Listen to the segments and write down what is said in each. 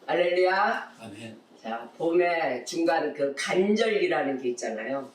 할렐루야. 아멘. 자, 봄에 중간 그 간절기라는 게 있잖아요.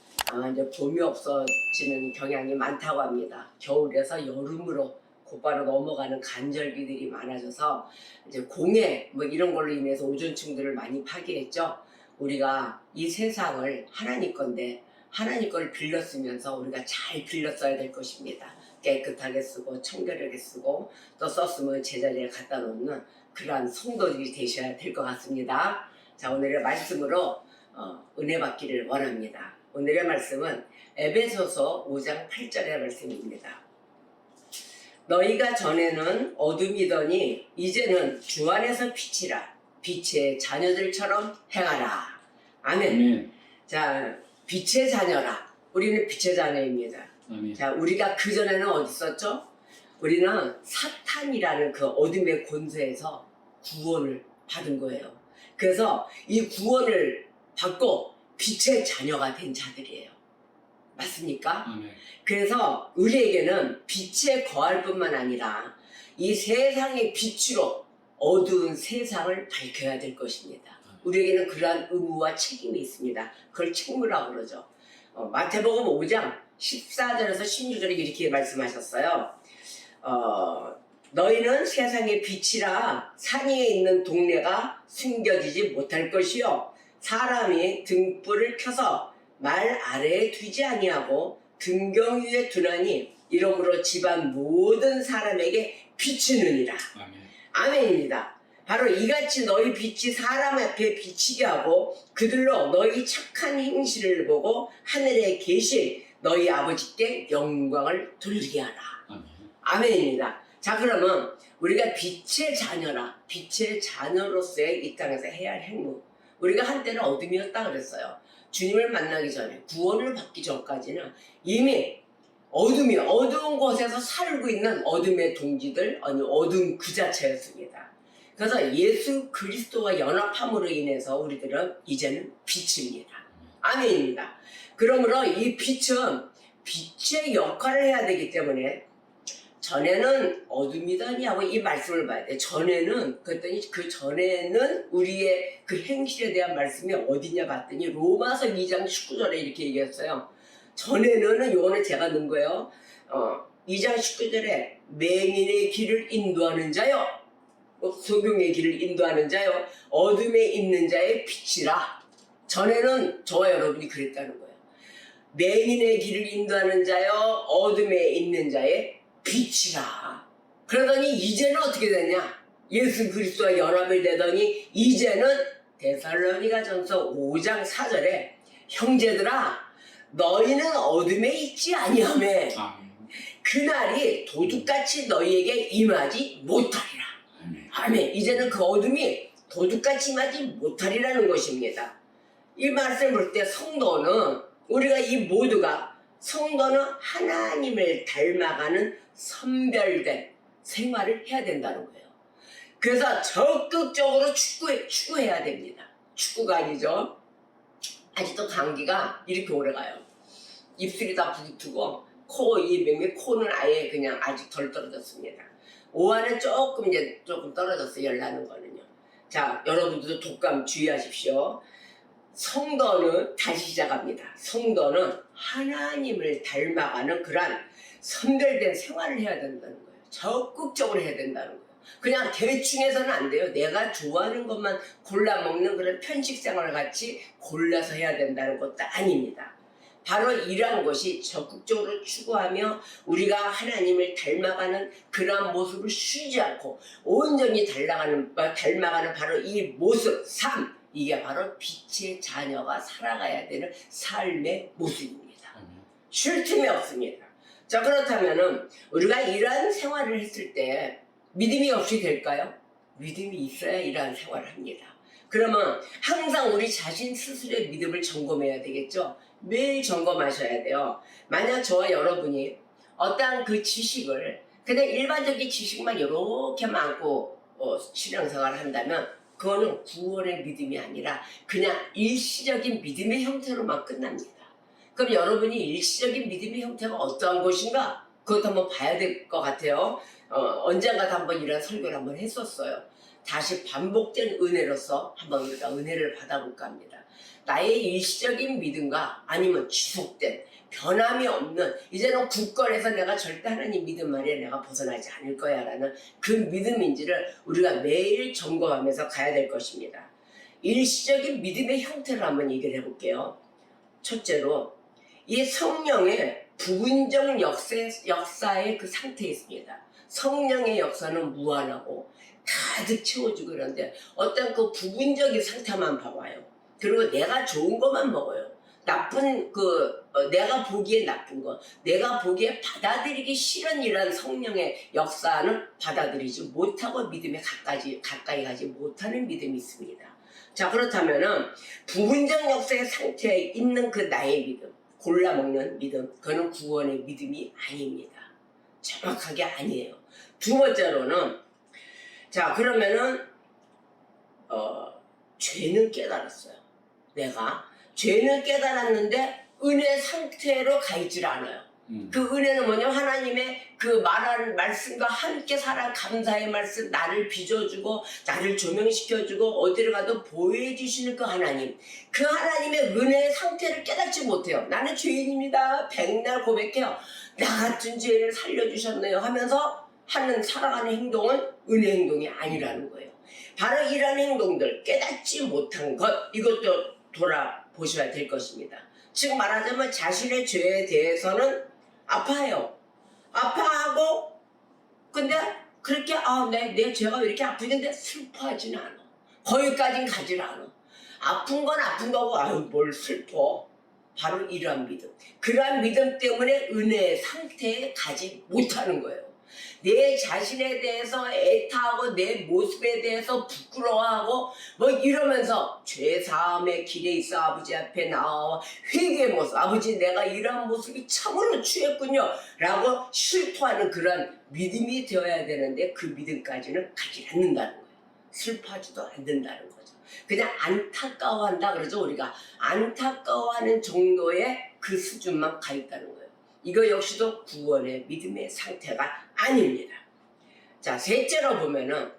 이제 봄이 없어지는 경향이 많다고 합니다. 겨울에서 여름으로 곧바로 넘어가는 간절기들이 많아져서 이제 공해 뭐 이런 걸로 인해서 오존층들을 많이 파괴했죠. 우리가 이 세상을 하나님 건데 하나님 걸 빌려 쓰면서 우리가 잘 빌려 써야 될 것입니다. 깨끗하게 쓰고 청결하게 쓰고 또 썼으면 제자리에 갖다 놓는 그러한 성도들이 되셔야 될 것 같습니다. 자, 오늘의 말씀으로 은혜 받기를 원합니다. 오늘의 말씀은 에베소서 5장 8절의 말씀입니다. 너희가 전에는 어둠이더니 이제는 주 안에서 빛이라. 빛의 자녀들처럼 행하라. 아멘. 아멘. 자, 빛의 자녀라. 우리는 빛의 자녀입니다. 아멘. 자, 우리가 그전에는 어디 있었죠? 우리는 사탄이라는 그 어둠의 권세에서 구원을 받은 거예요. 그래서 이 구원을 받고 빛의 자녀가 된 자들이에요. 맞습니까? 아멘. 그래서 우리에게는 빛에 거할 뿐만 아니라 이 세상의 빛으로 어두운 세상을 밝혀야 될 것입니다. 우리에게는 그러한 의무와 책임이 있습니다. 그걸 책무라고 그러죠. 마태복음 5장 14절에서 16절에 이렇게 말씀하셨어요. 너희는 세상의 빛이라 산 위에 있는 동네가 숨겨지지 못할 것이요 사람이 등불을 켜서 말 아래에 두지 아니하고 등경 위에 두나니 이러므로 집안 모든 사람에게 비추느니라. 아멘. 아멘입니다. 바로 이같이 너희 빛이 사람 앞에 비치게 하고 그들로 너희 착한 행실을 보고 하늘에 계신 너희 아버지께 영광을 돌리게 하라. 아멘. 아멘입니다. 자, 그러면 우리가 빛의 자녀라, 빛의 자녀로서의 이 땅에서 해야 할 행무. 우리가 한때는 어둠이었다 그랬어요. 주님을 만나기 전에, 구원을 받기 전까지는 이미 어두운 곳에서 살고 있는 어둠의 동지들, 아니 어둠 그 자체였습니다. 그래서 예수 그리스도와 연합함으로 인해서 우리들은 이제는 빛입니다. 아멘입니다. 그러므로 이 빛은 빛의 역할을 해야 되기 때문에 전에는 어둠이다니 하고 이 말씀을 봐야 돼. 전에는 그랬더니 그 전에는 우리의 그 행실에 대한 말씀이 어디냐 봤더니 로마서 2장 19절에 이렇게 얘기했어요. 전에는 요거는 제가 넣은 거예요. 2장 19절에 맹인의 길을 인도하는 자요, 소경의 길을 인도하는 자요, 어둠에 있는 자의 빛이라. 전에는 저와 여러분이 그랬다는 거예요. 맹인의 길을 인도하는 자요, 어둠에 있는 자의 빛이라. 그러더니 이제는 어떻게 되냐? 예수 그리스도와 연합이 되더니 이제는 데살로니가전서 5장 4절에 형제들아 너희는 어둠에 있지 아니하며 아멘. 그날이 도둑같이 너희에게 임하지 못하리라. 아멘. 아멘. 이제는 그 어둠이 도둑같이 임하지 못하리라는 것입니다. 이 말씀을 볼 때 성도는 우리가 이 모두가 성도는 하나님을 닮아가는 선별된 생활을 해야 된다는 거예요. 그래서 적극적으로 추구해야 됩니다. 축구가 아니죠. 아직도 감기가 이렇게 오래가요. 입술이 다 부르트고 코는 아예 그냥 아직 덜 떨어졌습니다. 오한은 조금 떨어졌어요. 열 나는 거는요. 자, 여러분들도 독감 주의하십시오. 성도는 다시 시작합니다. 성도는 하나님을 닮아가는 그러한 선별된 생활을 해야 된다는 거예요. 적극적으로 해야 된다는 거예요. 그냥 대충 해서는 안 돼요. 내가 좋아하는 것만 골라 먹는 그런 편식 생활을 같이 골라서 해야 된다는 것도 아닙니다. 바로 이러한 것이 적극적으로 추구하며 우리가 하나님을 닮아가는 그러한 모습을 쉬지 않고 온전히 닮아가는 바로 이 모습, 삶, 이게 바로 빛의 자녀가 살아가야 되는 삶의 모습입니다. 쉴 틈이 없습니다. 자, 그렇다면은 우리가 이러한 생활을 했을 때 믿음이 없이 될까요? 믿음이 있어야 이러한 생활을 합니다. 그러면 항상 우리 자신 스스로의 믿음을 점검해야 되겠죠? 매일 점검하셔야 돼요. 만약 저와 여러분이 어떠한 그 지식을 그냥 일반적인 지식만 이렇게 많고 신앙생활을 한다면 그거는 구원의 믿음이 아니라 그냥 일시적인 믿음의 형태로만 끝납니다. 그럼 여러분이 일시적인 믿음의 형태가 어떠한 것인가? 그것도 한번 봐야 될 것 같아요. 언젠가도 한번 이런 설교를 한번 했었어요. 다시 반복된 은혜로서 한번 우리가 은혜를 받아볼까 합니다. 나의 일시적인 믿음과 아니면 지속된 변함이 없는, 이제는 굳건해서 내가 절대 하나님 믿음 말에 내가 벗어나지 않을 거야 라는 그 믿음인지를 우리가 매일 점검하면서 가야 될 것입니다. 일시적인 믿음의 형태를 한번 얘기를 해볼게요. 첫째로 이 성령의 부분적 역사의 그 상태에 있습니다. 성령의 역사는 무한하고 가득 채워주고 이런데 어떤 그 부분적인 상태만 봐봐요. 그리고 내가 좋은 것만 먹어요. 나쁜 내가 보기에 나쁜 거, 내가 보기에 받아들이기 싫은 이런 성령의 역사는 받아들이지 못하고 믿음에 가까이 가지 못하는 믿음이 있습니다. 자, 그렇다면은 부분적 역사의 상태에 있는 그 나의 믿음, 골라먹는 믿음, 그거는 구원의 믿음이 아닙니다. 정확하게 아니에요. 두 번째로는, 자, 그러면은 죄는 깨달았어요. 내가 죄는 깨달았는데 은혜 상태로 가 있질 않아요. 그 은혜는 뭐냐면 하나님의 그 말하는 말씀과 함께 살아 감사의 말씀, 나를 빚어주고 나를 조명시켜주고 어디를 가도 보호해주시는 그 하나님, 그 하나님의 은혜의 상태를 깨닫지 못해요. 나는 죄인입니다. 백날 고백해요. 나 같은 죄인을 살려주셨네요 하면서 하는 살아가는 행동은 은혜 행동이 아니라는 거예요. 바로 이런 행동들, 깨닫지 못한 것, 이것도 돌아보셔야 될 것입니다. 즉 말하자면 자신의 죄에 대해서는 아파해요. 아파하고 근데 그렇게 내 죄가 왜 이렇게 아프는데 슬퍼하지는 않아. 거기까진 가지 않아. 아픈 건 아픈 거고 뭘 슬퍼. 바로 이러한 믿음. 그러한 믿음 때문에 은혜의 상태에 가지 못하는 거예요. 내 자신에 대해서 애타하고 내 모습에 대해서 부끄러워하고 뭐 이러면서 죄사함의 길에 있어 아버지 앞에 나와 회개의 모습, 아버지 내가 이러한 모습이 참으로 취했군요 라고 실토하는 그런 믿음이 되어야 되는데 그 믿음까지는 가지 않는다는 거예요. 슬퍼하지도 않는다는 거죠. 그냥 안타까워한다 그러죠. 우리가 안타까워하는 정도의 그 수준만 가 있다는 거예요. 이거 역시도 구원의 믿음의 상태가 아닙니다. 자, 셋째로 보면은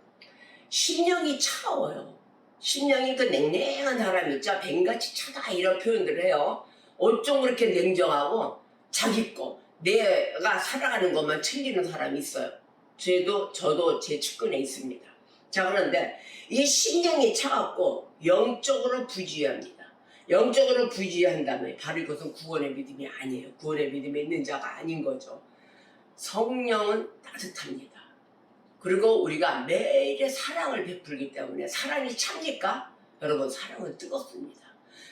심령이 차워요. 심령이 그 냉랭한 사람 있죠. 뱀같이 차다 이런 표현들을 해요. 어쩜 그렇게 냉정하고 자기 거 내가 살아가는 것만 챙기는 사람이 있어요. 저도 제 측근에 있습니다. 자, 그런데 이 심령이 차갑고 영적으로 부주의합니다. 영적으로 부주의한다면 바로 이것은 구원의 믿음이 아니에요. 구원의 믿음에 있는 자가 아닌 거죠. 성령은 따뜻합니다. 그리고 우리가 매일의 사랑을 베풀기 때문에 사랑이 찹니까? 여러분, 사랑은 뜨겁습니다.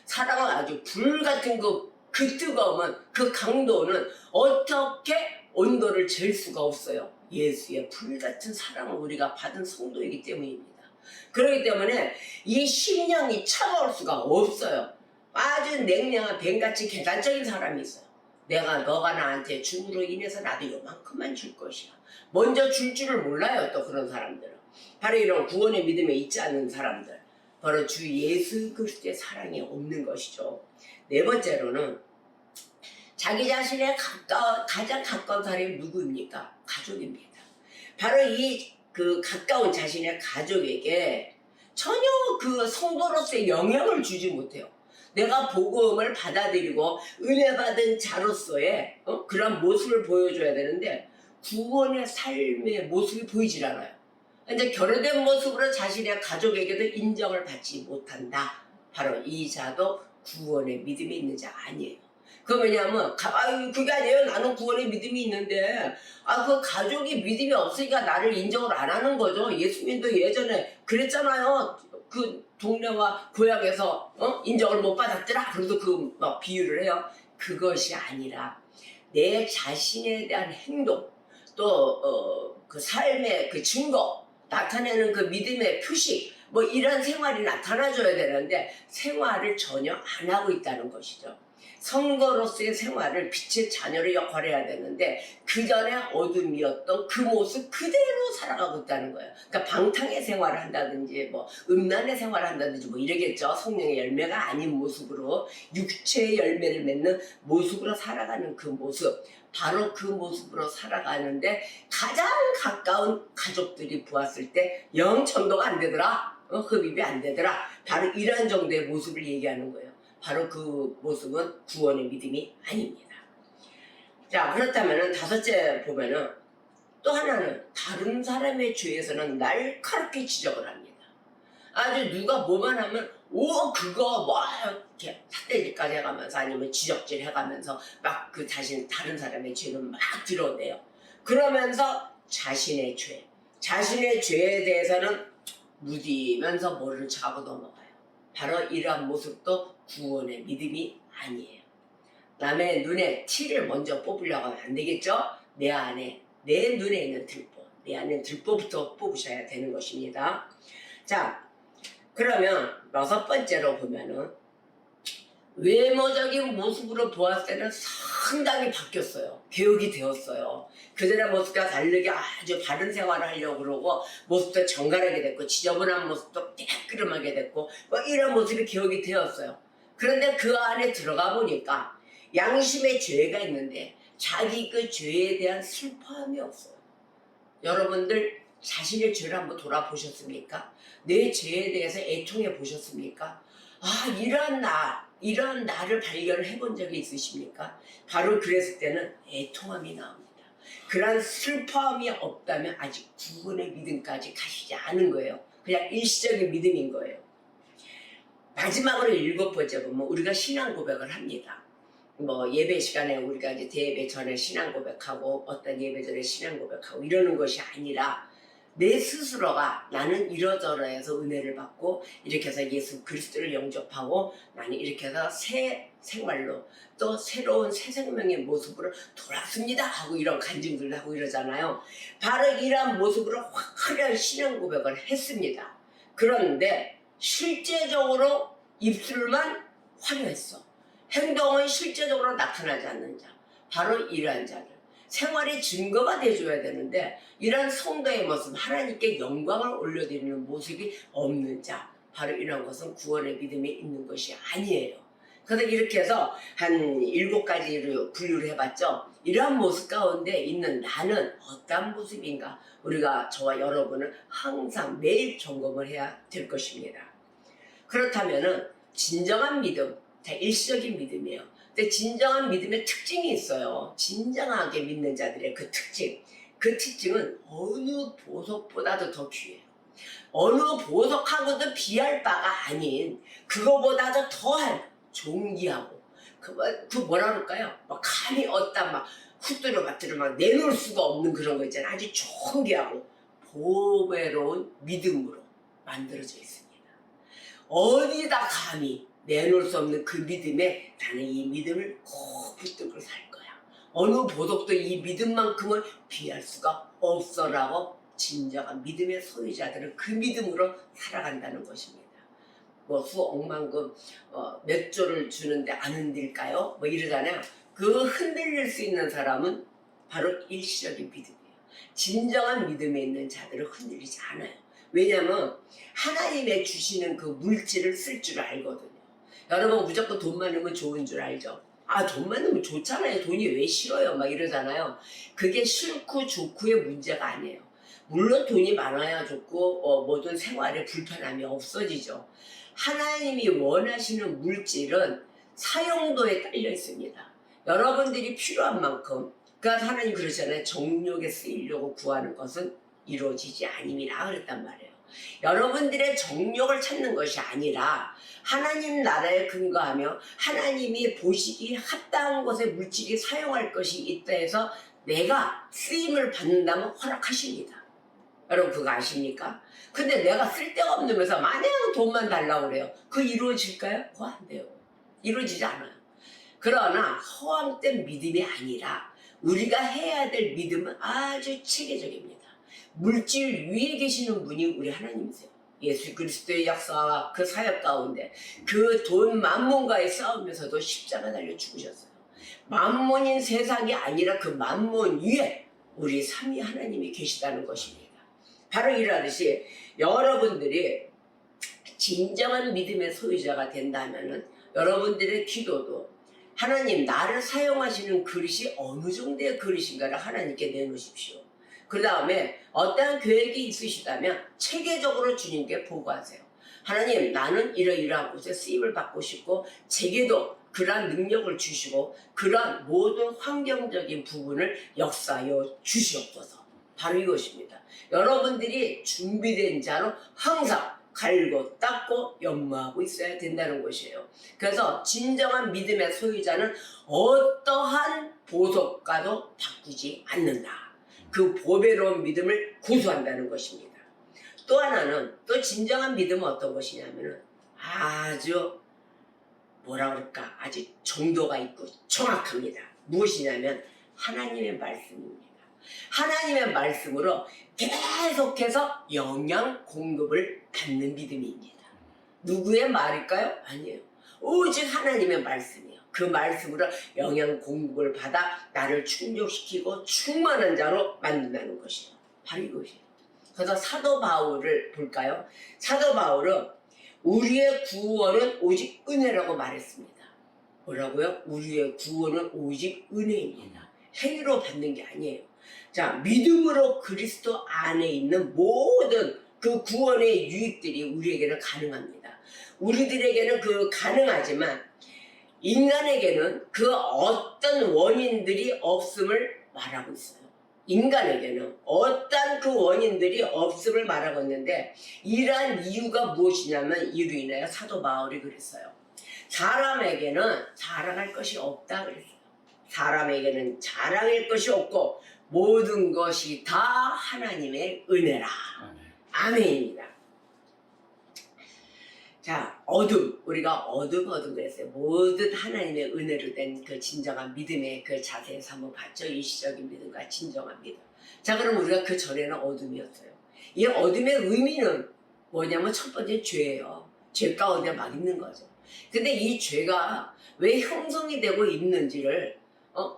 사랑은 아주 불같은 그 뜨거움은, 그 강도는 어떻게 온도를 잴 수가 없어요. 예수의 불같은 사랑을 우리가 받은 성도이기 때문입니다. 그렇기 때문에 이 심령이 차가울 수가 없어요. 아주 냉랭한 뱀같이 계산적인 사람이 있어요. 너가 나한테 줌으로 인해서 나도 요만큼만 줄 것이야. 먼저 줄 줄을 몰라요. 또 그런 사람들은 바로 이런 구원의 믿음에 있지 않는 사람들, 바로 주 예수 그리스도의 사랑이 없는 것이죠. 네 번째로는 자기 자신의 가장 가까운 사람이 누구입니까? 가족입니다. 바로 그 가까운 자신의 가족에게 전혀 그 성도로서의 영향을 주지 못해요. 내가 복음을 받아들이고 은혜 받은 자로서의 그런 모습을 보여줘야 되는데 구원의 삶의 모습이 보이질 않아요. 이제 결여된 모습으로 자신의 가족에게도 인정을 받지 못한다. 바로 이 자도 구원의 믿음이 있는 자 아니에요. 그 왜냐하면 그게 아니에요. 나는 구원의 믿음이 있는데 그 가족이 믿음이 없으니까 나를 인정을 안 하는 거죠. 예수님도 예전에 그랬잖아요. 그 동네와 고향에서 인정을 못 받았더라. 그래도 막 비유를 해요. 그것이 아니라 내 자신에 대한 행동, 또 그 삶의 그 증거, 나타내는 그 믿음의 표식, 뭐 이런 생활이 나타나줘야 되는데 생활을 전혀 안 하고 있다는 것이죠. 성도로서의 생활을 빛의 자녀로 역할해야 되는데 그 전에 어둠이었던 그 모습 그대로 살아가고 있다는 거예요. 그러니까 방탕의 생활을 한다든지 뭐 음란의 생활을 한다든지 뭐 이러겠죠. 성령의 열매가 아닌 모습으로 육체의 열매를 맺는 모습으로 살아가는 그 모습, 바로 그 모습으로 살아가는데 가장 가까운 가족들이 보았을 때 영 전도가 안 되더라, 흡입이 안 되더라, 바로 이런 정도의 모습을 얘기하는 거예요. 바로 그 모습은 구원의 믿음이 아닙니다. 자, 그렇다면 다섯째 보면은 또 하나는 다른 사람의 죄에서는 날카롭게 지적을 합니다. 아주 누가 뭐만 하면 그거 뭐 이렇게 삿대질까지 해가면서 아니면 지적질 해가면서 막 그 다른 사람의 죄를 막 드러내요. 그러면서 자신의 죄에 대해서는 무디면서 모르는 척하고 넘어가요. 바로 이러한 모습도 구원의 믿음이 아니에요. 남의 눈에 티를 먼저 뽑으려고 하면 안 되겠죠? 내 눈에 있는 들보, 내 안에 들보부터 뽑으셔야 되는 것입니다. 자, 그러면 여섯 번째로 보면은 외모적인 모습으로 보았을 때는 상당히 바뀌었어요. 개혁이 되었어요. 그전의 모습과 다르게 아주 바른 생활을 하려고 그러고 모습도 정갈하게 됐고 지저분한 모습도 깨끗하게 됐고 뭐 이런 모습이 개혁이 되었어요. 그런데 그 안에 들어가 보니까 양심의 죄가 있는데 자기 그 죄에 대한 슬퍼함이 없어요. 여러분들 자신의 죄를 한번 돌아보셨습니까? 내 죄에 대해서 애통해 보셨습니까? 이런 나를 발견을 해본 적이 있으십니까? 바로 그랬을 때는 애통함이 나옵니다. 그런 슬퍼함이 없다면 아직 구원의 믿음까지 가시지 않은 거예요. 그냥 일시적인 믿음인 거예요. 마지막으로 일곱 번째 보면 우리가 신앙 고백을 합니다. 뭐 예배 시간에 우리가 이제 대예배 전에 신앙 고백하고 어떤 예배 전에 신앙 고백하고 이러는 것이 아니라 내 스스로가 나는 이러저러해서 은혜를 받고 이렇게 해서 예수 그리스도를 영접하고 나는 이렇게 해서 새 생활로 또 새로운 새 생명의 모습으로 돌아왔습니다 하고 이런 간증들을 하고 이러잖아요. 바로 이러한 모습으로 화려한 신앙 고백을 했습니다. 그런데 실제적으로 입술만 화려했어. 행동은 실제적으로 나타나지 않는 자, 바로 이러한 자들. 생활의 증거가 돼줘야 되는데 이런 성도의 모습, 하나님께 영광을 올려드리는 모습이 없는 자, 바로 이런 것은 구원의 믿음이 있는 것이 아니에요. 그래서 이렇게 해서 한 7가지로 분류를 해봤죠. 이러한 모습 가운데 있는 나는 어떤 모습인가, 우리가 저와 여러분은 항상 매일 점검을 해야 될 것입니다. 그렇다면은 진정한 믿음, 일시적인 믿음이에요. 근데 진정한 믿음의 특징이 있어요. 진정하게 믿는 자들의 그 특징은 어느 보석보다도 더 귀해요. 어느 보석하고도 비할 바가 아닌 그거보다도 더한 존귀하고 그 뭐라 그럴까요? 막 감히 얻다 막 훗들여 맞들여 막 내놓을 수가 없는 그런 거 있잖아요. 아주 존귀하고 보배로운 믿음으로 만들어져 있습니다. 어디다 감히 내놓을 수 없는 그 믿음에 나는 이 믿음을 꼭 붙들고 살 거야. 어느 보석도 이 믿음만큼은 비할 수가 없어라고 진정한 믿음의 소유자들은 그 믿음으로 살아간다는 것입니다. 뭐 수억만금 몇 조를 주는데 안 흔들까요? 뭐 이러잖아요. 그 흔들릴 수 있는 사람은 바로 일시적인 믿음이에요. 진정한 믿음에 있는 자들은 흔들리지 않아요. 왜냐하면 하나님의 주시는 그 물질을 쓸 줄 알거든요. 여러분 무조건 돈 많으면 좋은 줄 알죠? 돈 많으면 좋잖아요. 돈이 왜 싫어요? 막 이러잖아요. 그게 싫고 좋고의 문제가 아니에요. 물론 돈이 많아야 좋고 모든 생활에 불편함이 없어지죠. 하나님이 원하시는 물질은 사용도에 딸려 있습니다. 여러분들이 필요한 만큼, 그러니까 하나님 그러잖아요. 정욕에 쓰이려고 구하는 것은 이루어지지 아님이라 그랬단 말이에요. 여러분들의 정욕을 찾는 것이 아니라 하나님 나라에 근거하며 하나님이 보시기 합당한 것에 물질이 사용할 것이 있다 해서 내가 쓰임을 받는다면 허락하십니다. 여러분 그거 아십니까? 근데 내가 쓸데가 없으면서 마냥 돈만 달라고 그래요. 그거 이루어질까요? 그거 안 돼요. 이루어지지 않아요. 그러나 허황된 믿음이 아니라 우리가 해야 될 믿음은 아주 체계적입니다. 물질 위에 계시는 분이 우리 하나님이세요. 예수 그리스도의 역사와 그 사역 가운데 그 돈 만몬과의 싸움에서도 십자가 달려 죽으셨어요. 만몬인 세상이 아니라 그 만몬 위에 우리 삼위 하나님이 계시다는 것입니다. 바로 이러듯이 여러분들이 진정한 믿음의 소유자가 된다면 여러분들의 기도도 하나님 나를 사용하시는 그릇이 어느 정도의 그릇인가를 하나님께 내놓으십시오. 그 다음에 어떠한 계획이 있으시다면 체계적으로 주님께 보고하세요. 하나님 나는 이러이러한 곳에 쓰임을 받고 싶고 제게도 그러한 능력을 주시고 그러한 모든 환경적인 부분을 역사하여 주시옵소서. 바로 이것입니다. 여러분들이 준비된 자로 항상 갈고 닦고 연마하고 있어야 된다는 것이에요. 그래서 진정한 믿음의 소유자는 어떠한 보석과도 바꾸지 않는다. 그 보배로운 믿음을 고수한다는 것입니다. 또 하나는 또 진정한 믿음은 어떤 것이냐면은 아주 뭐라 그럴까 아주 정도가 있고 정확합니다. 무엇이냐면 하나님의 말씀입니다. 하나님의 말씀으로 계속해서 영양 공급을 받는 믿음입니다. 누구의 말일까요? 아니에요. 오직 하나님의 말씀이에요. 그 말씀으로 영양 공급을 받아 나를 충족시키고 충만한 자로 만든다는 것이에요. 바로 이것이에요. 그래서 사도 바울을 볼까요? 사도 바울은 우리의 구원은 오직 은혜라고 말했습니다. 뭐라고요? 우리의 구원은 오직 은혜입니다. 행위로 받는 게 아니에요. 자, 믿음으로 그리스도 안에 있는 모든 그 구원의 유익들이 우리에게는 가능합니다. 우리들에게는 그 가능하지만 인간에게는 그 어떤 원인들이 없음을 말하고 있어요. 인간에게는 어떤 그 원인들이 없음을 말하고 있는데 이러한 이유가 무엇이냐면 이로 인하여 사도 바울이 그랬어요. 사람에게는 자랑할 것이 없다 그랬어요. 사람에게는 자랑할 것이 없고 모든 것이 다 하나님의 은혜라. 아멘입니다. 자, 어둠. 우리가 어둠 그랬어요. 모든 하나님의 은혜로 된 그 진정한 믿음의 그 자세에서 한번 봤죠. 일시적인 믿음과 진정한 믿음. 자, 그럼 우리가 그 전에는 어둠이었어요. 이 어둠의 의미는 뭐냐면 첫 번째 죄예요. 죄 가운데 막 있는 거죠. 근데 이 죄가 왜 형성이 되고 있는지를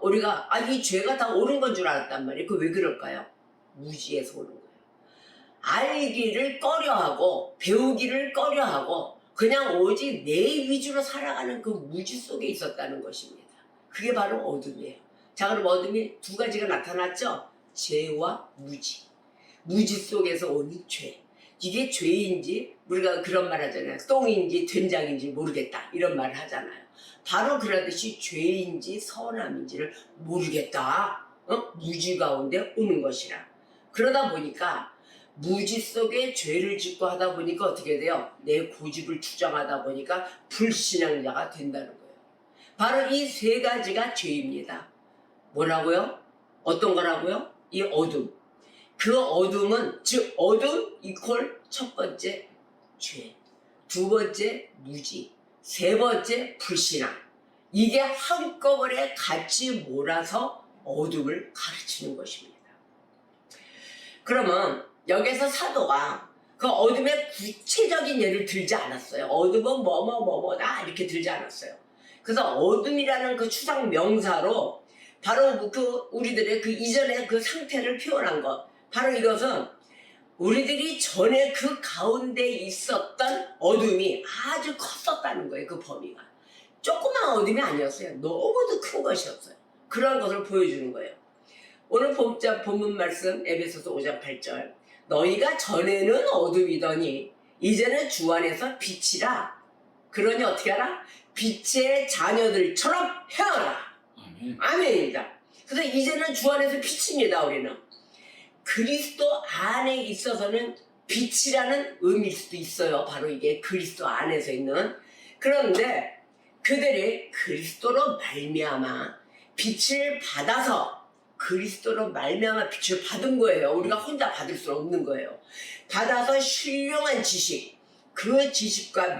우리가 이 죄가 다 옳은 건 줄 알았단 말이에요. 그 왜 그럴까요? 무지에서 오는 거예요. 알기를 꺼려하고 배우기를 꺼려하고 그냥 오직 내 위주로 살아가는 그 무지 속에 있었다는 것입니다. 그게 바로 어둠이에요. 자, 그럼 어둠이 두 가지가 나타났죠? 죄와 무지. 무지 속에서 오는 죄. 이게 죄인지 우리가 그런 말 하잖아요. 똥인지 된장인지 모르겠다 이런 말을 하잖아요. 바로 그러듯이 죄인지 선함인지를 모르겠다. 무지 가운데 오는 것이라. 그러다 보니까 무지 속에 죄를 짓고 하다 보니까 어떻게 돼요? 내 고집을 주장하다 보니까 불신앙자가 된다는 거예요. 바로 이 세 가지가 죄입니다. 뭐라고요? 어떤 거라고요? 이 어둠. 그 어둠은 즉 어둠 이퀄 첫 번째 죄, 두 번째 무지, 세 번째 불신앙. 이게 한꺼번에 같이 몰아서 어둠을 가르치는 것입니다. 그러면 여기서 사도가 그 어둠의 구체적인 예를 들지 않았어요. 어둠은 뭐뭐뭐뭐다 이렇게 들지 않았어요. 그래서 어둠이라는 그 추상 명사로 바로 그 우리들의 그 이전의 그 상태를 표현한 것. 바로 이것은 우리들이 전에 그 가운데 있었던 어둠이 아주 컸었다는 거예요. 그 범위가. 조그만 어둠이 아니었어요. 너무도 큰 것이었어요. 그런 것을 보여주는 거예요. 오늘 본문 말씀 에베소서 5장 8절. 너희가 전에는 어둠이더니 이제는 주 안에서 빛이라. 그러니 어떻게 하라? 빛의 자녀들처럼 행하라. 아멘입니다. 그래서 이제는 주 안에서 빛입니다. 우리는. 그리스도 안에 있어서는 빛이라는 의미일 수도 있어요. 바로 이게 그리스도 안에서 있는. 그런데 그들이 그리스도로 말미암아 빛을 받아서 그리스도로 말미암아 빛을 받은 거예요. 우리가 혼자 받을 수는 없는 거예요. 받아서 신령한 지식, 그 지식과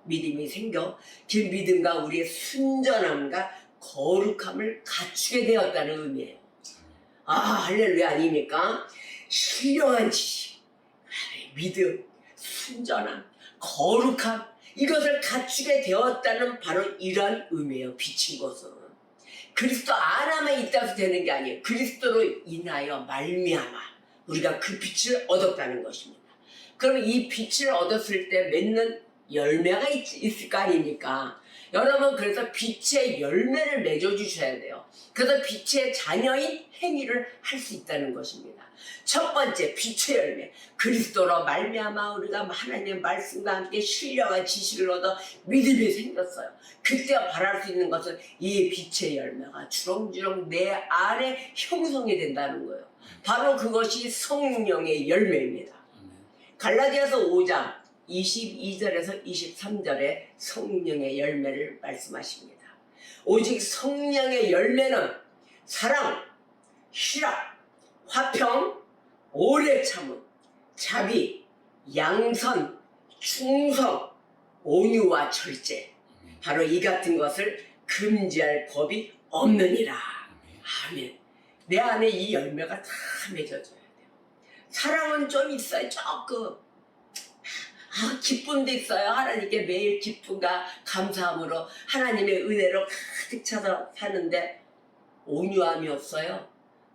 믿음이 생겨 그 믿음과 우리의 순전함과 거룩함을 갖추게 되었다는 의미예요. 할렐루야 아닙니까? 신령한 지식, 믿음, 순전함, 거룩함, 이것을 갖추게 되었다는 바로 이러한 의미예요. 비친 것은 그리스도 안에만 있다고 되는 게 아니에요. 그리스도로 인하여 말미암아 우리가 그 빛을 얻었다는 것입니다. 그러면 이 빛을 얻었을 때 맺는 열매가 있을 거 아닙니까? 여러분, 그래서 빛의 열매를 맺어주셔야 돼요. 그래서 빛의 자녀인 행위를 할 수 있다는 것입니다. 첫 번째, 빛의 열매. 그리스도로 말미암아 우리가 하나님의 말씀과 함께 신령한 지식을 얻어 믿음이 생겼어요. 그때 바랄 수 있는 것은 이 빛의 열매가 주렁주렁 내 안에 형성이 된다는 거예요. 바로 그것이 성령의 열매입니다. 갈라디아서 5장 22절에서 23절에 성령의 열매를 말씀하십니다. 오직 성령의 열매는 사랑, 희락, 화평, 오래 참음, 자비, 양선, 충성, 온유와 절제. 바로 이 같은 것을 금지할 법이 없느니라. 아멘. 내 안에 이 열매가 다 맺어져야 돼요. 사랑은 좀 있어요. 조금. 기쁨도 있어요. 하나님께 매일 기쁨과 감사함으로 하나님의 은혜로 가득 차서 사는데 온유함이 없어요.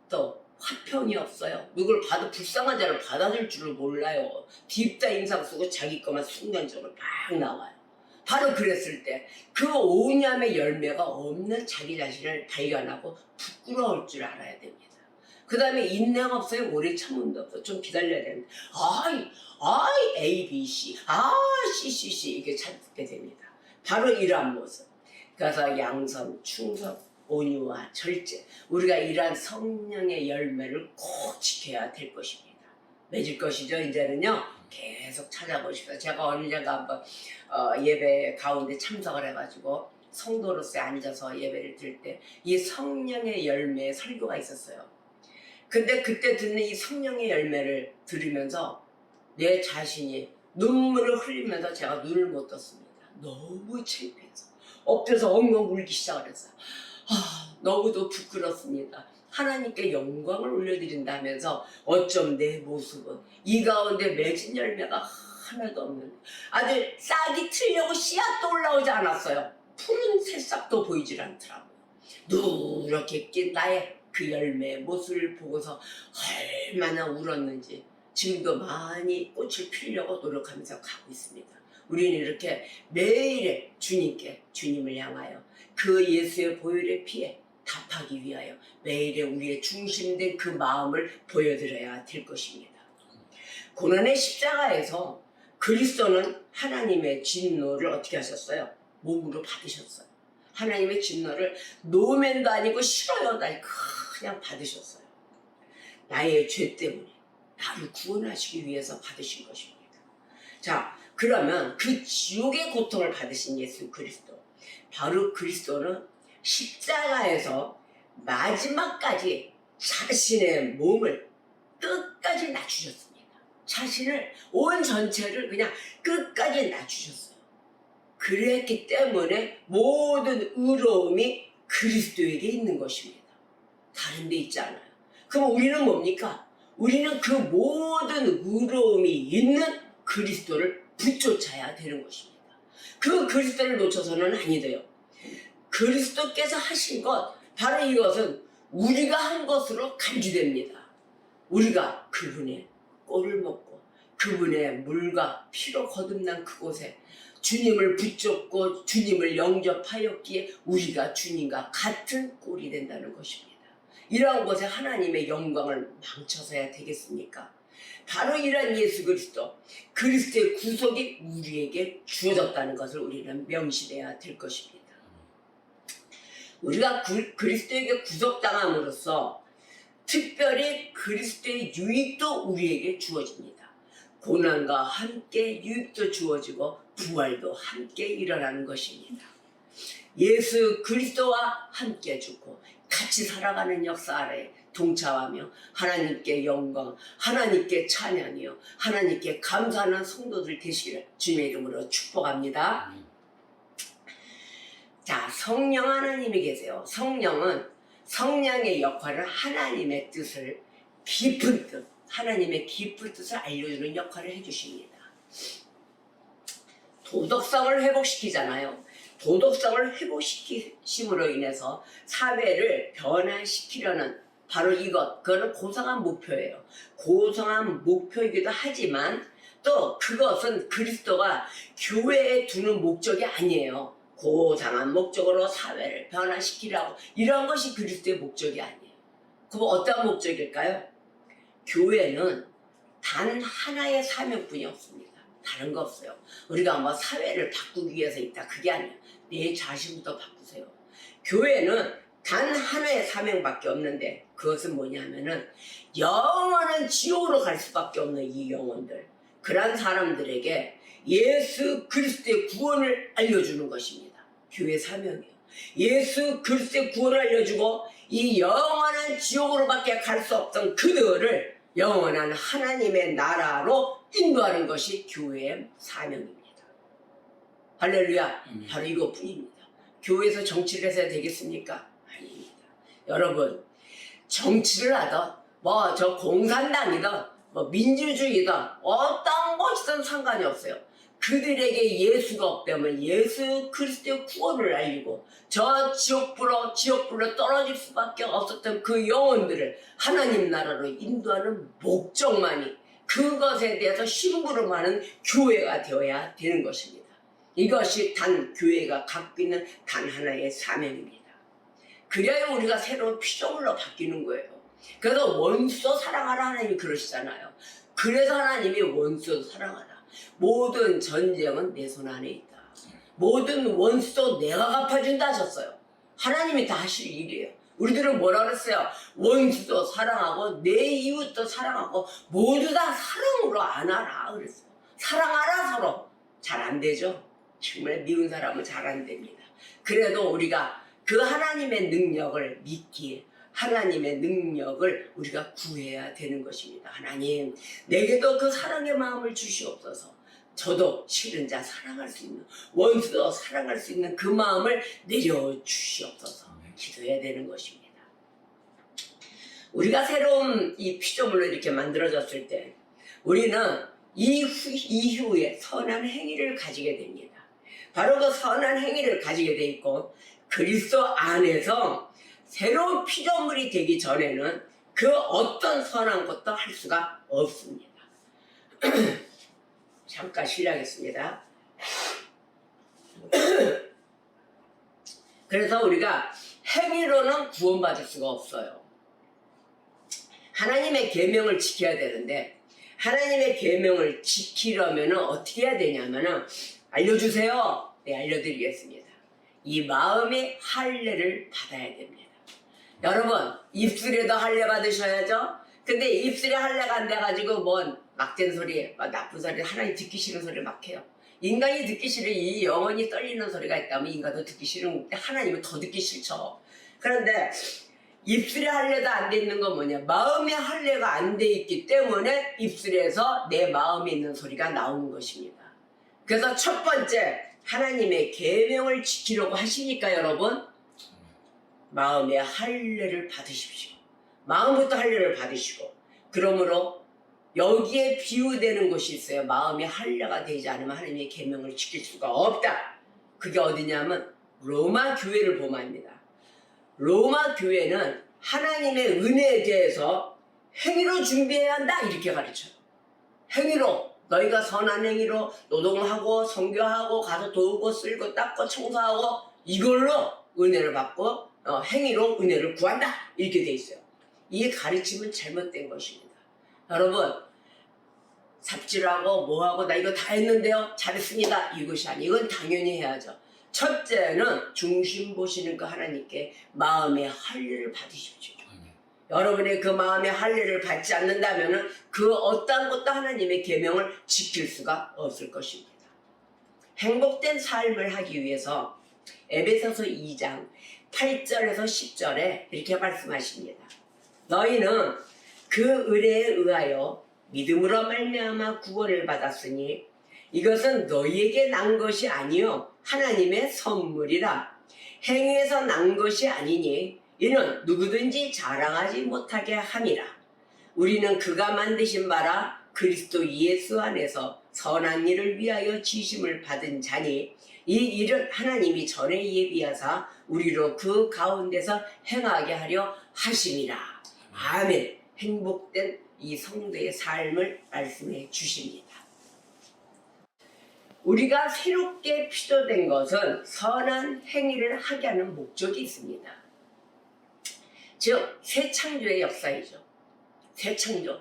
또 화평이 없어요. 누굴 봐도 불쌍한 자를 받아줄 줄을 몰라요. 딥다 인상 쓰고 자기 것만 순간적으로 막 나와요. 바로 그랬을 때 그 온유함의 열매가 없는 자기 자신을 발견하고 부끄러울 줄 알아야 됩니다. 그 다음에 인내가 없어요. 오래 참음도 없어요. 좀 기다려야 됩니다. A, B, C, C 이렇게 찾게 됩니다. 바로 이러한 모습. 그래서 양선, 충성, 온유와 절제. 우리가 이러한 성령의 열매를 꼭 지켜야 될 것입니다. 맺을 것이죠. 이제는요. 계속 찾아보십시오. 제가 어느 년가 한번 예배 가운데 참석을 해가지고 성도로서 앉아서 예배를 드릴 때 이 성령의 열매의 설교가 있었어요. 근데 그때 듣는 이 성령의 열매를 들으면서 내 자신이 눈물을 흘리면서 제가 눈을 못 떴습니다. 너무 창피해서 엎드려서 엉엉 울기 시작을 했어요. 너무도 부끄럽습니다. 하나님께 영광을 올려드린다면서 어쩜 내 모습은 이 가운데 맺은 열매가 하나도 없는데 아주 싹이 틀려고 씨앗도 올라오지 않았어요. 푸른 새싹도 보이질 않더라고요. 누렇게 낀 나의 그 열매의 모습을 보고서 얼마나 울었는지 지금도 많이 꽃을 피우려고 노력하면서 가고 있습니다. 우리는 이렇게 매일의 주님께, 주님을 향하여 그 예수의 보혈의 피에 답하기 위하여 매일의 우리의 중심된 그 마음을 보여드려야 될 것입니다. 고난의 십자가에서 그리스도는 하나님의 진노를 어떻게 하셨어요? 몸으로 받으셨어요. 하나님의 진노를 노맨도 아니고 싫어요도 아니고 그냥 받으셨어요. 나의 죄 때문에 나를 구원하시기 위해서 받으신 것입니다. 자, 그러면 그 지옥의 고통을 받으신 예수 그리스도, 바로 그리스도는 십자가에서 마지막까지 자신의 몸을 끝까지 낮추셨습니다. 자신을 온 전체를 그냥 끝까지 낮추셨어요. 그랬기 때문에 모든 의로움이 그리스도에게 있는 것입니다. 다른 데 있지 않아요. 그럼 우리는 뭡니까? 우리는 그 모든 의로움이 있는 그리스도를 붙쫓아야 되는 것입니다. 그 그리스도를 놓쳐서는 아니 돼요. 그리스도께서 하신 것, 바로 이것은 우리가 한 것으로 간주됩니다. 우리가 그분의 꼴을 먹고 그분의 물과 피로 거듭난 그곳에 주님을 붙잡고 주님을 영접하였기에 우리가 주님과 같은 꼴이 된다는 것입니다. 이러한 것에 하나님의 영광을 망쳐서야 되겠습니까? 바로 이러한 예수 그리스도, 그리스도의 구속이 우리에게 주어졌다는 것을 우리는 명심해야 될 것입니다. 우리가 그리스도에게 구속당함으로써 특별히 그리스도의 유익도 우리에게 주어집니다. 고난과 함께 유익도 주어지고 부활도 함께 일어나는 것입니다. 예수 그리스도와 함께 죽고 같이 살아가는 역사 아래 동참하며 하나님께 영광, 하나님께 찬양이요, 하나님께 감사하는 성도들 되시기를 주님의 이름으로 축복합니다. 자, 성령 하나님이 계세요. 성령은 성령의 역할은 하나님의 뜻을, 깊은 뜻, 하나님의 깊은 뜻을 알려주는 역할을 해주십니다. 도덕성을 회복시키잖아요. 도덕성을 회복시킴으로 인해서 사회를 변화시키려는 바로 이것, 그거는 고상한 목표예요. 고상한 목표이기도 하지만 또 그것은 그리스도가 교회에 두는 목적이 아니에요. 고상한 목적으로 사회를 변화시키라고, 이런 것이 그리스도의 목적이 아니에요. 그럼 어떤 목적일까요? 교회는 단 하나의 사명뿐이 없습니다. 다른 거 없어요. 우리가 뭐 사회를 바꾸기 위해서 있다, 그게 아니에요. 내 자신부터 바꾸세요. 교회는 단 하나의 사명밖에 없는데, 그것은 뭐냐면은 영원한 지옥으로 갈 수밖에 없는 이 영혼들, 그런 사람들에게 예수 그리스도의 구원을 알려주는 것입니다. 교회 사명이에요. 예수 그리스도의 구원을 알려주고 이 영원한 지옥으로밖에 갈 수 없던 그들을 영원한 하나님의 나라로 인도하는 것이 교회의 사명입니다. 할렐루야. 바로 이것뿐입니다. 교회에서 정치를 해서 되겠습니까? 아닙니다. 여러분, 정치를 하든 뭐 저 공산당이든 뭐 민주주의든 어떤 것이든 상관이 없어요. 그들에게 예수가 없다면 예수 그리스도의 구원을 알리고 저 지옥불로 떨어질 수밖에 없었던 그 영혼들을 하나님 나라로 인도하는 목적만이, 그것에 대해서 심부름하는 교회가 되어야 되는 것입니다. 이것이 단 교회가 갖고 있는 단 하나의 사명입니다. 그래야 우리가 새로운 피조물로 바뀌는 거예요. 그래서 원수도 사랑하라, 하나님이 그러시잖아요. 그래서 하나님이 원수도 사랑하라. 모든 전쟁은 내 손 안에 있다. 모든 원수도 내가 갚아준다 하셨어요. 하나님이 다 하실 일이에요. 우리들은 뭐라 그랬어요? 원수도 사랑하고 내 이웃도 사랑하고 모두 다 사랑으로 안하라 그랬어요. 사랑하라 서로. 잘 안 되죠? 정말 미운 사람은 잘 안 됩니다. 그래도 우리가 그 하나님의 능력을 믿기에 하나님의 능력을 우리가 구해야 되는 것입니다. 하나님, 내게도 그 사랑의 마음을 주시옵소서. 저도 싫은 자 사랑할 수 있는, 원수도 사랑할 수 있는 그 마음을 내려주시옵소서. 기도해야 되는 것입니다. 우리가 새로운 이 피조물로 이렇게 만들어졌을 때 우리는 이후에 선한 행위를 가지게 됩니다. 바로 그 선한 행위를 가지게 돼 있고, 그리스도 안에서 새로운 피조물이 되기 전에는 그 어떤 선한 것도 할 수가 없습니다. 잠깐 쉬려겠습니다. 그래서 우리가 행위로는 구원받을 수가 없어요. 하나님의 계명을 지켜야 되는데, 하나님의 계명을 지키려면 어떻게 해야 되냐면, 알려주세요. 네, 알려드리겠습니다. 이 마음의 할례를 받아야 됩니다. 여러분, 입술에도 할례 받으셔야죠. 근데 입술에 할례가 안 돼가지고 뭔 막된 소리, 나쁜 소리, 하나님 듣기 싫은 소리를 막 해요. 인간이 듣기 싫은, 이 영혼이 떨리는 소리가 있다면 인간도 듣기 싫은데 하나님은 더 듣기 싫죠. 그런데 입술에 할례도 안 돼 있는 건 뭐냐? 마음의 할례가 안 돼 있기 때문에 입술에서 내 마음에 있는 소리가 나오는 것입니다. 그래서 첫 번째, 하나님의 계명을 지키려고 하시니까 여러분, 마음의 할례를 받으십시오. 마음부터 할례를 받으시고, 그러므로 여기에 비유되는 것이 있어요. 마음의 할례가 되지 않으면 하나님의 계명을 지킬 수가 없다. 그게 어디냐면 로마 교회를 보면 로마 교회는 하나님의 은혜에 대해서 행위로 준비해야 한다 이렇게 가르쳐요. 행위로, 너희가 선한 행위로 노동하고 선교하고 가서 도우고 쓸고 닦고 청소하고 이걸로 은혜를 받고 행위로 은혜를 구한다 이렇게 돼 있어요. 이 가르침은 잘못된 것입니다. 여러분, 삽질하고 뭐하고 나 이거 다 했는데요 잘했습니다 이것이 아니, 이건 당연히 해야죠. 첫째는 중심 보시는 그 하나님께 마음의 할례를 받으십시오. 여러분의 그 마음의 할례를 받지 않는다면 그 어떤 것도 하나님의 계명을 지킬 수가 없을 것입니다. 행복된 삶을 하기 위해서 에베소서 2장 8절에서 10절에 이렇게 말씀하십니다. 너희는 그 은혜에 의하여 믿음으로 말미암아 구원을 받았으니 이것은 너희에게 난 것이 아니요 하나님의 선물이라. 행위에서 난 것이 아니니 이는 누구든지 자랑하지 못하게 함이라. 우리는 그가 만드신 바라 그리스도 예수 안에서 선한 일을 위하여 지심을 받은 자니 이 일은 하나님이 전에 예비하사 우리로 그 가운데서 행하게 하려 하심이라. 아멘. 행복된 이 성도의 삶을 말씀해 주십니다. 우리가 새롭게 피조된 것은 선한 행위를 하게 하는 목적이 있습니다. 즉 새 창조의 역사이죠. 새 창조,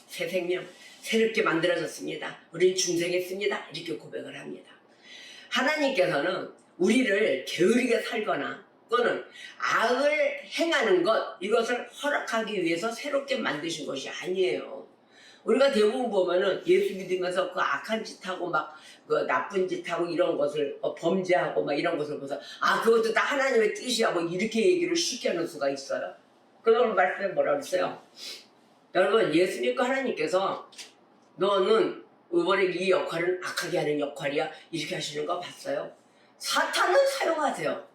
새 생명, 새롭게 만들어졌습니다. 우리는 중생했습니다. 이렇게 고백을 합니다. 하나님께서는 우리를 게으르게 살거나 또는 악을 행하는 것, 이것을 허락하기 위해서 새롭게 만드신 것이 아니에요. 우리가 대부분 보면은 예수 믿으면서 그 악한 짓하고 막 그 나쁜 짓하고 이런 것을 범죄하고 막 이런 것을 보면서 그것도 다 하나님의 뜻이야 뭐 이렇게 얘기를 쉽게 하는 수가 있어요. 그런 말씀에 뭐라고 했어요? 여러분, 예수 믿고 하나님께서 너는 이번에 이 역할은 악하게 하는 역할이야 이렇게 하시는 거 봤어요? 사탄은 사용하세요.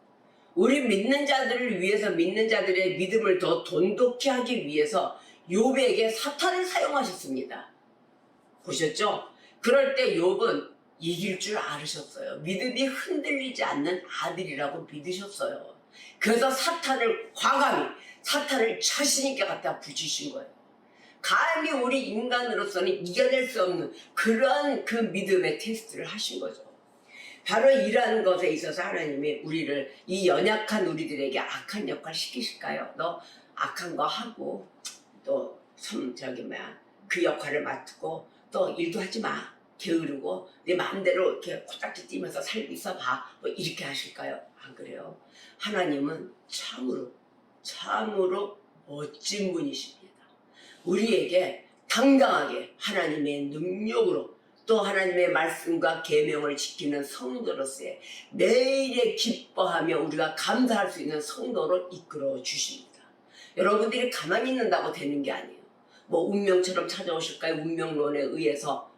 우리 믿는 자들을 위해서, 믿는 자들의 믿음을 더 돈독히 하기 위해서 욥에게 사탄을 사용하셨습니다. 보셨죠? 그럴 때 욥은 이길 줄 알으셨어요. 믿음이 흔들리지 않는 아들이라고 믿으셨어요. 그래서 사탄을 과감히, 사탄을 자신 있게 갖다 붙이신 거예요. 감히 우리 인간으로서는 이겨낼 수 없는 그런 그 믿음의 테스트를 하신 거죠. 바로 이러한 것에 있어서 하나님이 우리를, 이 연약한 우리들에게 악한 역할 시키실까요? 너 악한 거 하고 또 그 역할을 맡고 또 일도 하지 마. 게으르고 내 마음대로 이렇게 코딱지 뛰면서 살고 있어봐. 뭐 이렇게 하실까요? 안 그래요. 하나님은 참으로 멋진 분이십니다. 우리에게 당당하게 하나님의 능력으로 또 하나님의 말씀과 계명을 지키는 성도로서의 매일에 기뻐하며 우리가 감사할 수 있는 성도로 이끌어 주십니다. 여러분들이 가만히 있는다고 되는 게 아니에요. 뭐 운명처럼 찾아오실까요? 운명론에 의해서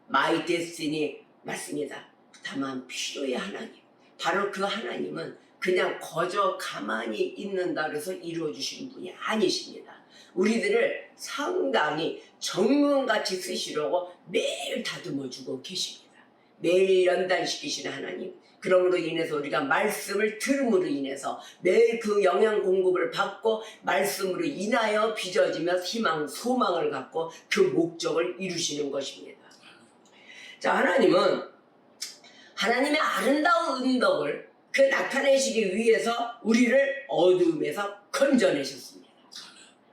마이 데스티니 맞습니다. 다만 필요의 하나님, 바로 그 하나님은 그냥 거저 가만히 있는다 그래서 이루어주시는 분이 아니십니다. 우리들을 상당히 정금같이 쓰시려고 매일 다듬어주고 계십니다. 매일 연단시키시는 하나님, 그러므로 인해서 우리가 말씀을 들음으로 인해서 매일 그 영양 공급을 받고 말씀으로 인하여 빚어지며 희망, 소망을 갖고 그 목적을 이루시는 것입니다. 자, 하나님은 하나님의 아름다운 은덕을 그 나타내시기 위해서 우리를 어둠에서 건져내셨습니다.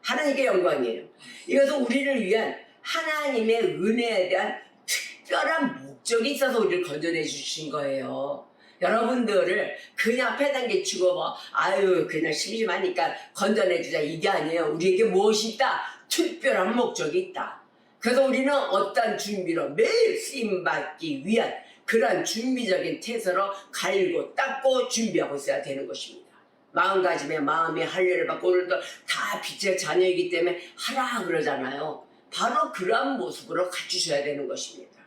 하나님께 영광이에요. 이것은 우리를 위한 하나님의 은혜에 대한 특별한 목적이 있어서 우리를 건져내 주신 거예요. 여러분들을 그냥 패당개치고 그냥 심심하니까 건져내 주자 이게 아니에요. 우리에게 무엇이 있다? 특별한 목적이 있다. 그래서 우리는 어떤 준비로 매일 쓰임받기 위한 그러한 준비적인 태세로 갈고 닦고 준비하고 있어야 되는 것입니다. 마음가짐에 마음이 할례를 받고 오늘도 다 빛의 자녀이기 때문에 하라 그러잖아요. 바로 그러한 모습으로 갖추셔야 되는 것입니다.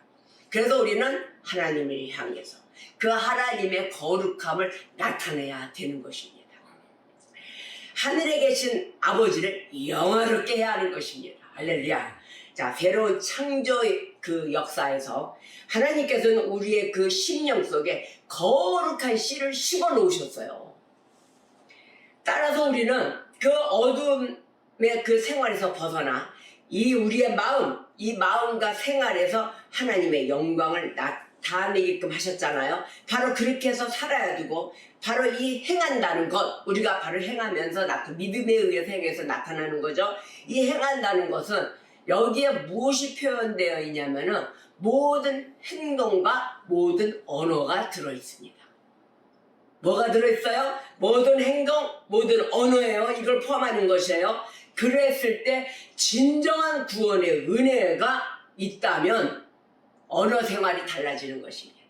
그래서 우리는 하나님을 향해서 그 하나님의 거룩함을 나타내야 되는 것입니다. 하늘에 계신 아버지를 영화롭게 해야 하는 것입니다. 할렐루야. 자, 새로운 창조의 그 역사에서 하나님께서는 우리의 그 심령 속에 거룩한 씨를 심어 놓으셨어요. 따라서 우리는 그 어둠의 그 생활에서 벗어나 이 우리의 마음, 이 마음과 생활에서 하나님의 영광을 나타내게끔 하셨잖아요. 바로 그렇게 해서 살아야 되고, 바로 이 행한다는 것, 우리가 바로 행하면서 믿음에 의해서 행해서 나타나는 거죠. 이 행한다는 것은 여기에 무엇이 표현되어 있냐면은 모든 행동과 모든 언어가 들어있습니다. 뭐가 들어있어요? 모든 행동, 모든 언어예요. 이걸 포함하는 것이에요. 그랬을 때 진정한 구원의 은혜가 있다면 언어 생활이 달라지는 것입니다.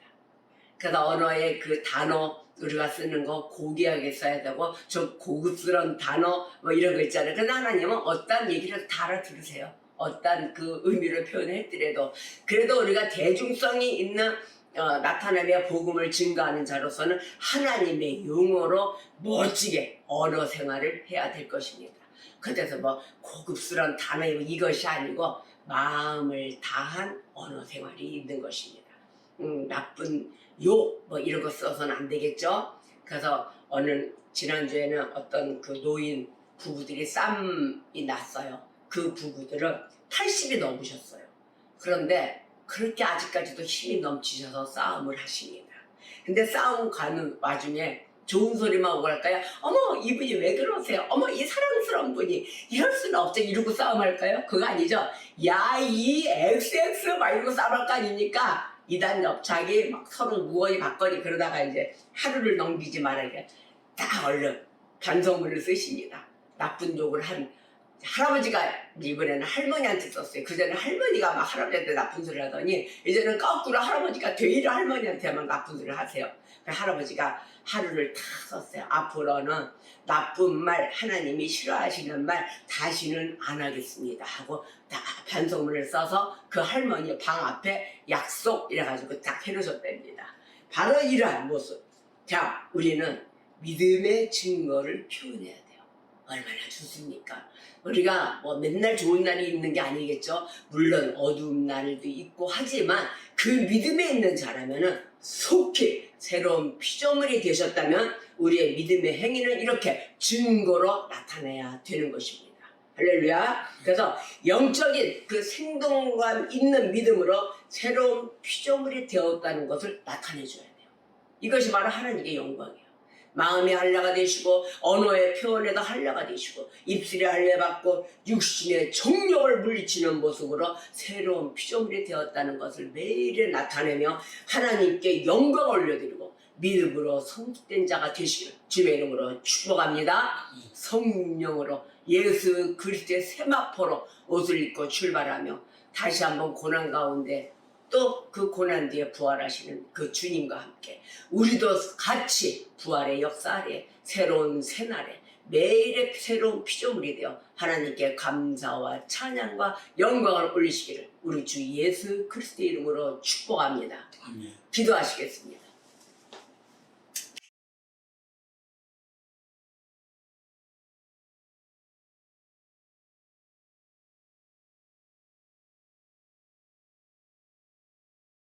그래서 언어의 그 단어 우리가 쓰는 거 고귀하게 써야 되고 좀 고급스러운 단어 뭐 이런 거 있잖아요. 그래서 하나님은 어떤 얘기를 다 알아들으세요. 어떤 그 의미를 표현했더라도 그래도 우리가 대중성이 있는 나타남의 복음을 증거하는 자로서는 하나님의 용어로 멋지게 언어 생활을 해야 될 것입니다. 그래서 뭐 고급스러운 단어 이것이 아니고 마음을 다한 언어 생활이 있는 것입니다. 나쁜 욕 뭐 이런 거 써서는 안 되겠죠. 그래서 지난주에는 어떤 그 노인 부부들이 싸움이 났어요. 그 부부들은 80이 넘으셨어요. 그런데 그렇게 아직까지도 힘이 넘치셔서 싸움을 하십니다. 근데 싸움 가는 와중에 좋은 소리만 오고 할까요? 어머 이분이 왜 그러세요? 어머 이 사랑스러운 분이 이럴 수는 없죠. 이러고 싸움할까요? 그거 아니죠. 야 이 XX 막 이러고 싸움할 거 아닙니까? 이단 옆차기 막 서로 무언이 받거니 그러다가 이제 하루를 넘기지 말아야 딱 얼른 반성문을 쓰십니다. 나쁜 욕을 한 할아버지가 이번에는 할머니한테 썼어요. 그전에 할머니가 막 할아버지한테 나쁜 소리를 하더니 이제는 거꾸로 할아버지가 되려 할머니한테만 나쁜 소리를 하세요. 할아버지가 하루를 다 썼어요. 앞으로는 나쁜 말, 하나님이 싫어하시는 말 다시는 안 하겠습니다 하고 딱 반성문을 써서 그 할머니 방 앞에 약속 이래가지고 딱 해놓으셨답니다. 바로 이러한 모습. 자, 우리는 믿음의 증거를 표현해야 돼요. 얼마나 좋습니까? 우리가 뭐 맨날 좋은 날이 있는 게 아니겠죠. 물론 어두운 날도 있고 하지만 그 믿음에 있는 자라면은 속히 새로운 피조물이 되셨다면 우리의 믿음의 행위는 이렇게 증거로 나타내야 되는 것입니다. 할렐루야. 그래서 영적인 그 생동감 있는 믿음으로 새로운 피조물이 되었다는 것을 나타내줘야 돼요. 이것이 바로 하나님의 영광이에요. 마음이 할례가 되시고 언어의 표현에도 할례가 되시고 입술에 할례 받고 육신의 정욕을 물리치는 모습으로 새로운 피조물이 되었다는 것을 매일 나타내며 하나님께 영광을 올려드리고 믿음으로 성숙된 자가 되시기를 주의 이름으로 축복합니다. 성령으로 예수 그리스도의 세마포로 옷을 입고 출발하며 다시 한번 고난 가운데 또 그 고난 뒤에 부활하시는 그 주님과 함께 우리도 같이 부활의 역사 아래 새로운 새날에 매일의 새로운 피조물이 되어 하나님께 감사와 찬양과 영광을 올리시기를 우리 주 예수 그리스도의 이름으로 축복합니다. 아멘. 기도하시겠습니다.